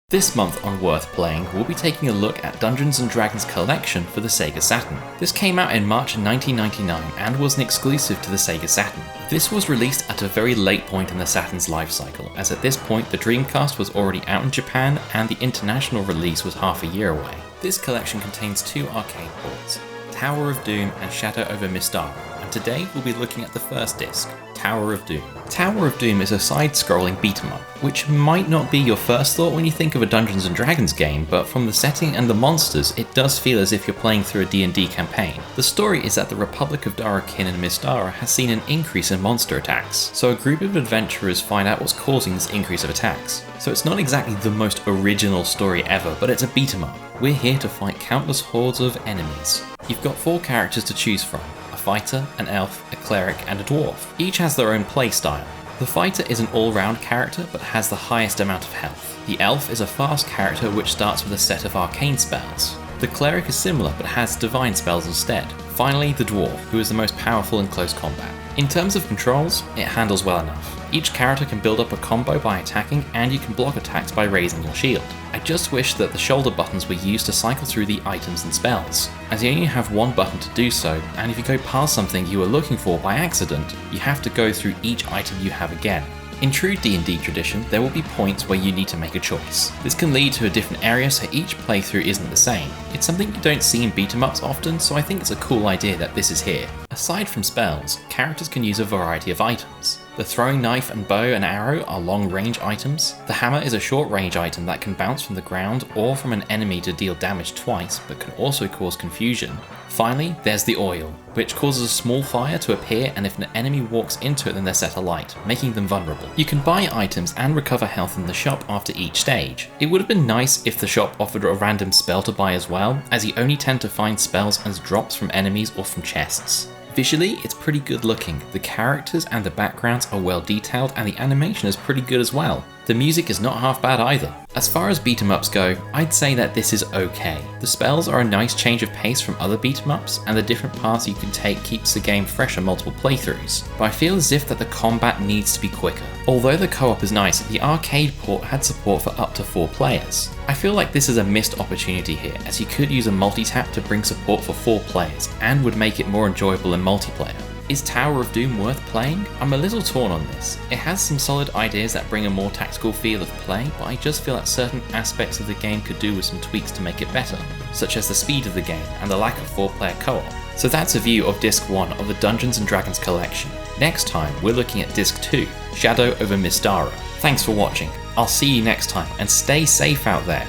This month on Worth Playing, we'll be taking a look at Dungeons & Dragons Collection for the Sega Saturn. This came out in March 1999 and was an exclusive to the Sega Saturn. This was released at a very late point in the Saturn's life cycle, as at this point the Dreamcast was already out in Japan and the international release was half a year away. This collection contains two arcade ports, Tower of Doom and Shadow over Mystara, and today we'll be looking at the first disc, Tower of Doom. Tower of Doom is a side-scrolling beat-em-up, which might not be your first thought when you think of a Dungeons & Dragons game, but from the setting and the monsters, it does feel as if you're playing through a D&D campaign. The story is that the Republic of Darakin and Mystara has seen an increase in monster attacks, so a group of adventurers find out what's causing this increase of attacks. So it's not exactly the most original story ever, but it's a beat-em-up. We're here to fight countless hordes of enemies. You've got 4 characters to choose from. Fighter, an elf, a cleric, and a dwarf. Each has their own playstyle. The fighter is an all-round character but has the highest amount of health. The elf is a fast character which starts with a set of arcane spells. The cleric is similar but has divine spells instead. Finally, the dwarf, who is the most powerful in close combat. In terms of controls, it handles well enough. Each character can build up a combo by attacking, and you can block attacks by raising your shield. I just wish that the shoulder buttons were used to cycle through the items and spells, as you only have one button to do so, and if you go past something you were looking for by accident, you have to go through each item you have again. In true D&D tradition, there will be points where you need to make a choice. This can lead to a different area, so each playthrough isn't the same. It's something you don't see in beat-em-ups often, so I think it's a cool idea that this is here. Aside from spells, characters can use a variety of items. The throwing knife and bow and arrow are long-range items. The hammer is a short-range item that can bounce from the ground or from an enemy to deal damage twice, but can also cause confusion. Finally, there's the oil, which causes a small fire to appear, and if an enemy walks into it then they're set alight, making them vulnerable. You can buy items and recover health in the shop after each stage. It would have been nice if the shop offered a random spell to buy as well, as you only tend to find spells as drops from enemies or from chests. Visually, it's pretty good looking. The characters and the backgrounds are well detailed and the animation is pretty good as well. The music is not half bad either. As far as beat-em-ups go, I'd say that this is okay. The spells are a nice change of pace from other beat-em-ups, and the different paths you can take keeps the game fresh on multiple playthroughs, but I feel as if that the combat needs to be quicker. Although the co-op is nice, the arcade port had support for up to 4 players. I feel like this is a missed opportunity here, as you could use a multi-tap to bring support for 4 players, and would make it more enjoyable in multiplayer. Is Tower of Doom worth playing? I'm a little torn on this. It has some solid ideas that bring a more tactical feel of play, but I just feel that certain aspects of the game could do with some tweaks to make it better, such as the speed of the game and the lack of 4-player co-op. So that's a view of Disc 1 of the Dungeons & Dragons collection. Next time, we're looking at Disc 2, Shadow over Mystara. Thanks for watching. I'll see you next time, and stay safe out there.